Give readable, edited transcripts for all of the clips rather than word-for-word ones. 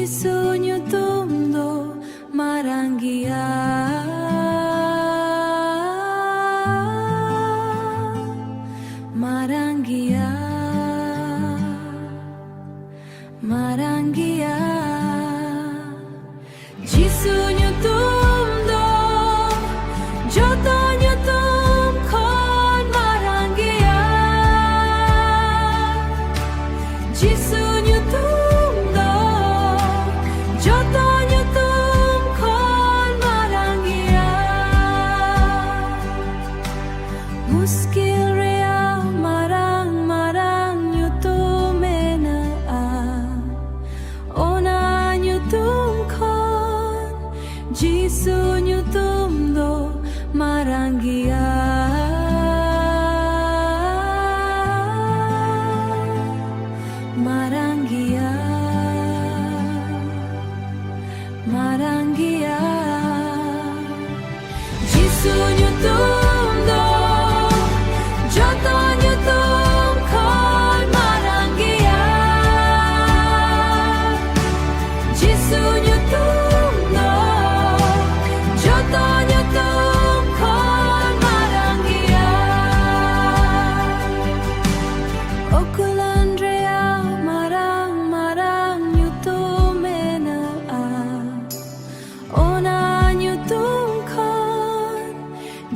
Jisu nyutum do marangia. Marangia, Marangia. Jisu nyutum do joto nyutum kon marangia. Jisu nyutum do joto nyutum kon marangia. Muskil rea marang nyutum ena ona nyutum kon Jisu nyutum do marangia. Marangia, Marangia. Jisu nyutum do joto nyutum kon marangia. Jisu nyutum do joto nyutum kon marangia. Okulandrea marang nyutum ena ona nyutum kon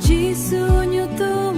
Jisu nyutum